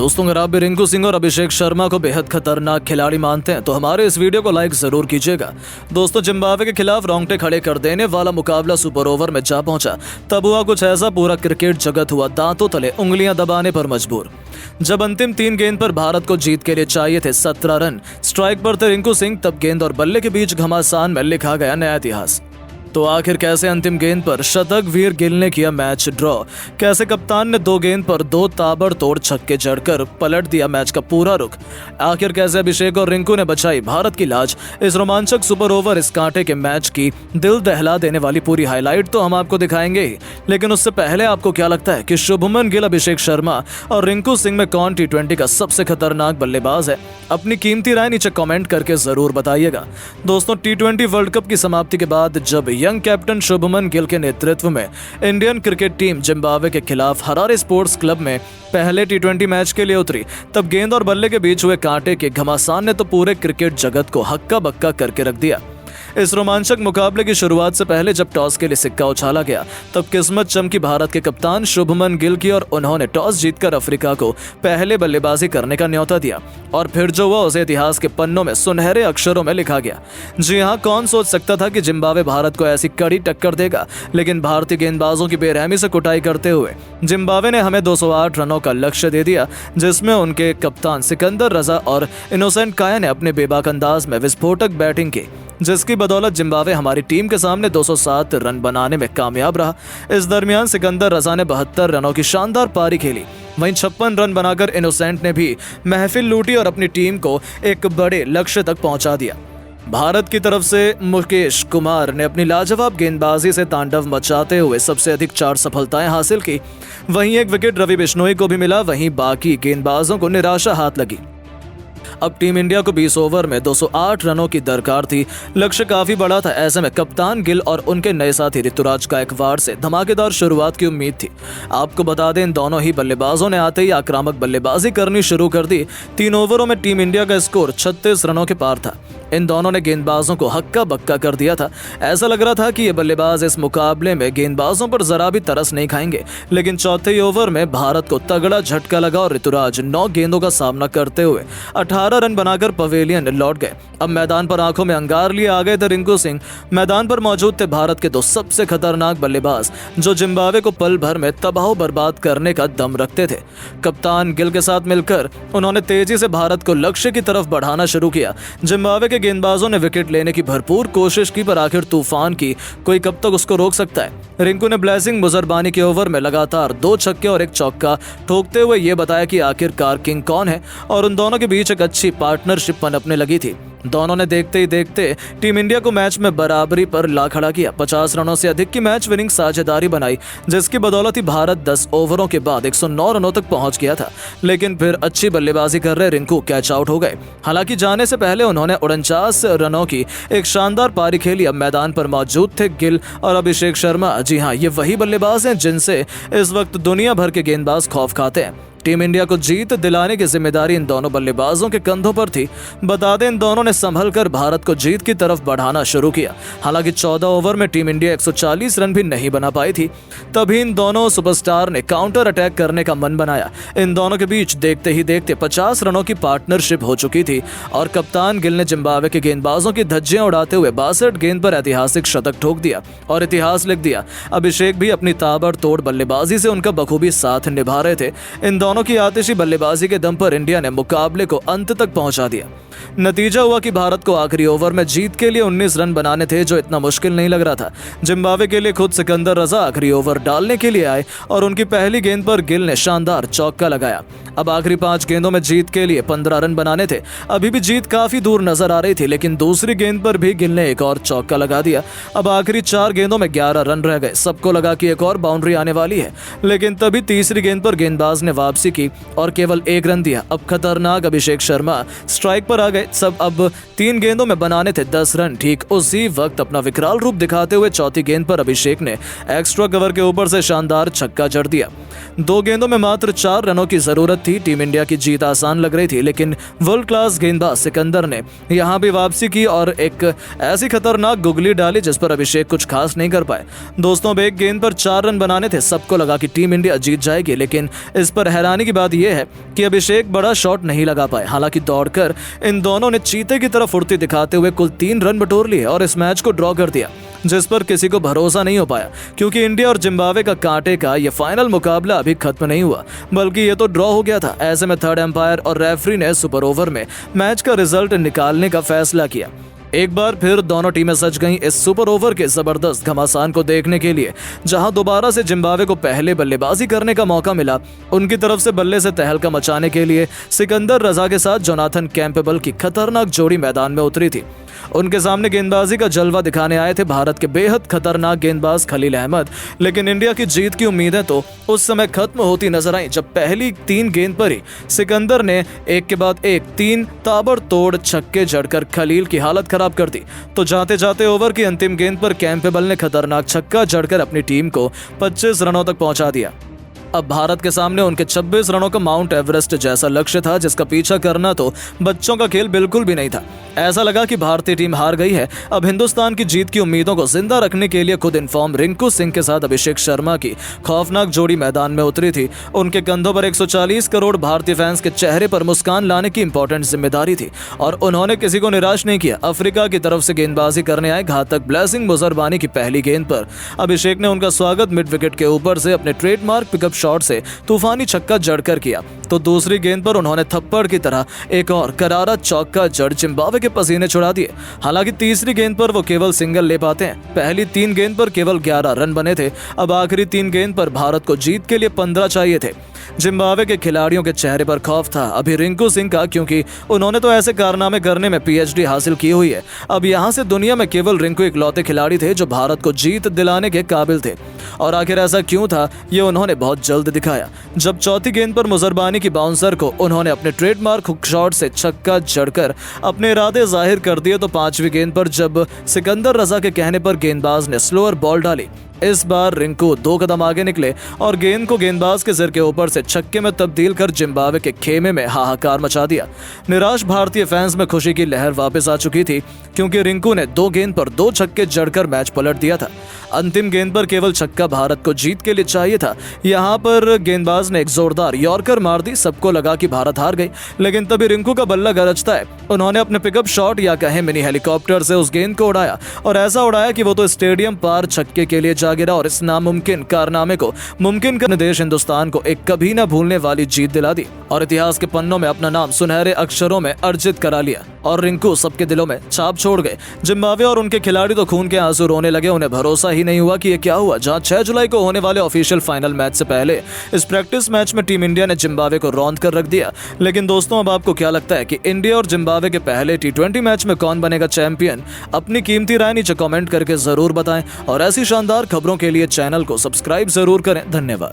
दोस्तों, अगर आप भी रिंकू सिंह और अभिषेक शर्मा को बेहद खतरनाक खिलाड़ी मानते हैं तो हमारे इस वीडियो को लाइक जरूर कीजिएगा। दोस्तों, जिम्बाब्वे के खिलाफ रोंगटे खड़े कर देने वाला मुकाबला सुपर ओवर में जा पहुंचा। तब हुआ कुछ ऐसा, पूरा क्रिकेट जगत हुआ दांतों तले उंगलियां दबाने पर मजबूर। जब अंतिम 3 गेंद पर भारत को जीत के लिए चाहिए थे 17 रन, स्ट्राइक पर थे रिंकू सिंह, तब गेंद और बल्ले के बीच घमासान में लिखा गया नया इतिहास। तो आखिर कैसे अंतिम गेंद पर शतक वीर गिल ने किया मैच ड्रॉ? कैसे कप्तान ने 2 गेंद पर 2 ताबड़तोड़ छक्के जड़कर पलट दिया मैच का पूरा रुख? आखिर कैसे अभिषेक और रिंकू ने बचाई भारत की लाज? इस रोमांचक सुपर ओवर, इस कांटे के मैच की दिल दहला देने वाली पूरी हाईलाइट तो हम आपको दिखाएंगे ही, लेकिन उससे पहले आपको क्या लगता है कि शुभमन गिल, अभिषेक शर्मा और रिंकू सिंह में कौन T20 का सबसे खतरनाक बल्लेबाज है? अपनी कीमती राय नीचे कमेंट करके जरूर बताइएगा। दोस्तों, T20 वर्ल्ड कप की समाप्ति के बाद जब यंग कैप्टन शुभमन गिल के नेतृत्व में इंडियन क्रिकेट टीम जिम्बाब्वे के खिलाफ हरारे स्पोर्ट्स क्लब में पहले T20 मैच के लिए उतरी, तब गेंद और बल्ले के बीच हुए कांटे के घमासान ने तो पूरे क्रिकेट जगत को हक्का बक्का करके रख दिया। इस रोमांचक मुकाबले की शुरुआत से पहले जब टॉस के लिए सिक्का उछाला गया, तब किस्मत चमकी भारत के कप्तान शुभमन गिल की और उन्होंने टॉस जीतकर अफ्रीका को पहले बल्लेबाजी करने का न्योता दिया। और फिर जो हुआ उसे इतिहास के पन्नों में सुनहरे अक्षरों में लिखा गया। जी हाँ, कौन सोच सकता था कि जिम्बाब्वे भारत को ऐसी कड़ी टक्कर देगा, लेकिन भारतीय गेंदबाजों की बेरहमी से कुटाई करते हुए जिम्बाब्वे ने हमें 208 रनों का लक्ष्य दे दिया, जिसमें उनके कप्तान सिकंदर रजा और इनोसेंट काया ने अपने बेबाक अंदाज में विस्फोटक बैटिंग की, जिसकी बदौलत जिम्बाब्वे हमारी टीम के सामने 207 रन बनाने में कामयाब रहा। इस दरमियान सिकंदर रजा ने 72 रनों की शानदार पारी खेली, वहीं 56 रन बनाकर इनोसेंट ने भी महफिल लूटी और अपनी टीम को एक बड़े लक्ष्य तक पहुंचा दिया। भारत की तरफ से मुकेश कुमार ने अपनी लाजवाब गेंदबाजी से तांडव मचाते हुए सबसे अधिक 4 सफलताएं हासिल की। वहीं 1 विकेट रवि बिश्नोई को भी मिला, वहीं बाकी गेंदबाजों को निराशा हाथ लगी। अब टीम इंडिया को 20 ओवर में 208 रनों की दरकार थी। लक्ष्य काफी बड़ा था। ऐसे में कप्तान गिल और उनके नए साथी ऋतुराज गायकवाड़ से धमाकेदार शुरुआत की उम्मीद थी। आपको बता दें, इन दोनों ही बल्लेबाजों ने आते ही आक्रामक बल्लेबाजी करनी शुरू कर दी। 3 ओवरों में टीम इंडिया का स्कोर 36 रनों के पार था। इन दोनों ने गेंदबाजों को हक्का बक्का कर दिया था। ऐसा लग रहा था कि ये बल्लेबाज इस मुकाबले में गेंदबाजों पर जरा भी तरस नहीं खाएंगे, लेकिन चौथे ओवर में भारत को तगड़ा झटका लगा और ऋतुराज 9 गेंदों का सामना करते हुए 18 रन बनाकर पवेलियन लौट गए। अब मैदान पर आंखों में अंगार लिए आ गए थे रिंकू सिंह। मैदान पर मौजूद थे भारत के 2 सबसे खतरनाक बल्लेबाज, जो जिम्बाब्वे को पल भर में तबाह बर्बाद करने का दम रखते थे। कप्तान गिल के साथ मिलकर उन्होंने तेजी से भारत को लक्ष्य की तरफ बढ़ाना शुरू किया। जिम्बाब्वे के गेंदबाजों ने विकेट लेने की भरपूर कोशिश की, पर आखिर तूफान की कोई कब तक उसको रोक सकता है? रिंकू ने ब्लेसिंग मुजरबानी के ओवर में लगातार 2 छक्के और 1 चौका ठोकते हुए ये बताया कि आखिरकार किंग कौन है, और उन दोनों के बीच एक अच्छी पार्टनरशिप पनपने लगी थी। दोनों ने देखते ही देखते टीम इंडिया को मैच में बराबरी पर ला खड़ा किया। 50 रनों से अधिक की मैच विनिंग साझेदारी बनाई, जिसकी बदौलत ही भारत 10 ओवरों के बाद 109 रनों तक पहुंच गया था। लेकिन फिर अच्छी बल्लेबाजी कर रहे रिंकू कैच आउट हो गए। हालांकि जाने से पहले उन्होंने 49 रनों की एक शानदार पारी खेली। अब मैदान पर मौजूद थे गिल और अभिषेक शर्मा। जी हाँ, ये वही बल्लेबाज हैं जिनसे इस वक्त दुनिया भर के गेंदबाज खौफ खाते हैं। टीम इंडिया को जीत दिलाने की जिम्मेदारी इन दोनों बल्लेबाजों के कंधों पर थी। बता दें, इन दोनों ने संभलकर भारत को जीत की तरफ बढ़ाना शुरू किया। हालांकि 14 ओवर में टीम इंडिया 140 रन भी नहीं बना पाई थी। तभी इन दोनों सुपरस्टार ने काउंटर अटैक करने का मन बनाया। इन दोनों के बीच देखते ही देखते 50 रनों की पार्टनरशिप हो चुकी थी और कप्तान गिल ने जिम्बाब्वे के गेंदबाजों की धज्जियां उड़ाते हुए 62 गेंद पर ऐतिहासिक शतक ठोक दिया और इतिहास लिख दिया। अभिषेक भी अपनी ताबड़तोड़ बल्लेबाजी से उनका बखूबी साथ निभा रहे थे। इन दोनों की आतिशी बल्लेबाजी के दम पर इंडिया ने मुकाबले को अंत तक पहुंचा दिया। नतीजा हुआ कि भारत को आखिरी ओवर में जीत के लिए 19 रन बनाने थे, जो इतना मुश्किल नहीं लग रहा था। जिम्बाब्वे के लिए खुद सिकंदर रजा आखिरी ओवर डालने के लिए आए और उनकी पहली गेंद पर गिल ने शानदार चौका लगाया। अब आखिरी 5 गेंदों में जीत के लिए 15 रन बनाने थे। अभी भी जीत काफी दूर नजर आ रही थी, लेकिन दूसरी गेंद पर भी गिल ने एक और चौका लगा दिया। अब आखिरी 4 गेंदों में 11 रन रह गए। सबको लगा कि एक और बाउंड्री आने वाली है, लेकिन तभी तीसरी गेंद पर गेंदबाज ने वापसी की और केवल 1 रन दिया। अब खतरनाक अभिषेक शर्मा स्ट्राइक पर आ गए। सब अब 3 गेंदों में बनाने थे 10 रन। ठीक उसी वक्त अपना विकराल रूप दिखाते हुए चौथी गेंद पर अभिषेक ने एक्स्ट्रा कवर के ऊपर से शानदार छक्का जड़ दिया। 2 गेंदों में मात्र 4 रनों की जरूरत थी। टीम इंडिया की जीत आसान लग रही थी, लेकिन वर्ल्ड क्लास गेंदबाज सिकंदर ने यहां भी वापसी की और एक ऐसी खतरनाक गुगली डाली जिस पर अभिषेक कुछ खास नहीं कर पाए। दोस्तों, अब 1 गेंद पर 4 रन बनाने थे। सबको लगा कि टीम इंडिया जीत जाएगी, लेकिन इस पर हैरानी हैरानी की बात यह है कि अभिषेक बड़ा शॉट नहीं लगा पाए। हालांकि दौड़कर इन दोनों ने चीते की तरफ फुर्ती दिखाते हुए कुल 3 रन बटोर लिए और इस मैच को ड्रॉ कर दिया, जिस पर किसी को भरोसा नहीं हो पाया, क्योंकि इंडिया और जिम्बाब्वे का कांटे का ये फाइनल मुकाबला अभी खत्म नहीं हुआ, बल्कि ये तो ड्रॉ हो गया था। ऐसे में थर्ड एम्पायर और रेफरी ने सुपर ओवर में मैच का रिजल्ट निकालने का फैसला किया। एक बार फिर दोनों टीमें सज गईं इस सुपर ओवर के जबरदस्त घमासान को देखने के लिए, जहां दोबारा से जिम्बाब्वे को पहले बल्लेबाजी करने का मौका मिला। उनकी तरफ से बल्ले से तहलका मचाने के लिए सिकंदर रजा के साथ जोनाथन कैंपेबल की खतरनाक जोड़ी मैदान में उतरी थी। उनके सामने गेंदबाजी का जलवा दिखाने आए थे भारत के बेहद खतरनाक गेंदबाज खलील अहमद। लेकिन इंडिया की जीत की उम्मीदें तो उस समय खत्म होती नजर आई जब पहली 3 गेंद पर ही सिकंदर ने एक के बाद एक 3 ताबड़तोड़ छक्के जड़कर खलील की हालत खराब कर दी। तो जाते जाते ओवर की अंतिम गेंद पर कैंपेबल ने खतरनाक छक्का जड़कर अपनी टीम को 25 रनों तक पहुंचा दिया। अब भारत के सामने उनके 26 रनों का माउंट एवरेस्ट जैसा लक्ष्य था, जिसका पीछा करना तो बच्चों का खेल बिल्कुल भी नहीं था। ऐसा लगा कि भारतीय टीम हार गई है। अब हिंदुस्तान की जीत की उम्मीदों को जिंदा रखने के लिए खुद इनफॉर्म रिंकू सिंह के साथ अभिषेक शर्मा की खौफनाक जोड़ी मैदान में उतरी थी। उनके कंधों पर 140 करोड़ भारतीय फैंस के चेहरे पर मुस्कान लाने की इंपॉर्टेंट जिम्मेदारी थी और उन्होंने किसी को निराश नहीं किया। अफ्रीका की तरफ से गेंदबाजी करने आए घातक ब्लेसिंग मुजरबानी की पहली गेंद पर अभिषेक ने उनका स्वागत मिड विकेट के ऊपर से अपने ट्रेडमार्क पिकअप शॉट से तूफानी छक्का जड़कर किया। तो दूसरी गेंद पर उन्होंने थप्पड़ की तरह एक और करारा चौका जड़ जिम्बाब्वे के पसीने छुड़ा दिए। हालांकि तीसरी गेंद पर वो केवल सिंगल ले पाते हैं। पहली 3 गेंद पर केवल 11 रन बने थे। अब आखिरी 3 गेंद पर भारत को जीत के लिए 15 चाहिए थे। जिम्बाब्वे के खिलाड़ियों के चेहरे पर खौफ था अभी रिंकू सिंह का, क्योंकि उन्होंने तो ऐसे कारनामे करने में PhD हासिल की हुई है। अब यहाँ से दुनिया में केवल रिंकू इकलौते खिलाड़ी थे जो भारत को जीत दिलाने के काबिल थे। और आखिर ऐसा क्यों था, ये उन्होंने बहुत जल्द दिखाया जब चौथी गेंद पर मुजरबानी की बाउंसर को उन्होंने अपने ट्रेडमार्क हुक शॉट से छक्का जड़कर अपने इरादे जाहिर कर दिए। तो 5वीं गेंद पर जब सिकंदर रजा के कहने पर गेंदबाज ने स्लोअर बॉल डाली, इस बार रिंकू 2 कदम आगे निकले और गेंद को गेंदबाज के सिर के ऊपर से छक्के में तब्दील कर जिम्बाब्वे के खेमे में हाहाकार मचा दिया। निराश भारतीय फैंस में खुशी की लहर वापस आ चुकी थी, क्योंकि रिंकू ने 2 गेंद पर 2 छक्के जड़कर मैच पलट दिया था। अंतिम गेंद पर केवल छक्का भारत को जीत के लिए चाहिए था। यहाँ पर गेंदबाज ने एक जोरदार यॉर्कर मार दी। सबको लगा कि भारत हार गई, लेकिन तभी रिंकू का बल्ला गरजता है। उन्होंने अपने पिकअप शॉट या कहें मिनी हेलीकॉप्टर से उस गेंद को उड़ाया और ऐसा उड़ाया कि वो तो स्टेडियम पार छक्के के लिए जा गिरा और इस नामुमकिन कारनामे को मुमकिन करने देश हिंदुस्तान को एक कभी न भूलने वाली जीत दिला दी और इतिहास के पन्नों में अपना नाम सुनहरे अक्षरों में अर्जित करा लिया। और रिंकू सबके दिलों में छाप छोड़ गए। जिम्बाब्वे और उनके खिलाड़ी तो खून के आंसू रोने लगे। उन्हें भरोसा ही नहीं हुआ कि ये क्या हुआ। जहां 6 जुलाई को होने वाले ऑफिशियल फाइनल मैच से पहले इस प्रैक्टिस मैच में टीम इंडिया ने जिम्बाब्वे को रौंद कर रख दिया। लेकिन दोस्तों, अब आपको क्या लगता है कि इंडिया और जिम्बाब्वे के पहले T20 मैच में कौन बनेगा चैंपियन? अपनी कीमती राय नीचे कमेंट करके जरूर बताएं और ऐसी शानदार खबरों के लिए चैनल को सब्सक्राइब जरूर करें। धन्यवाद।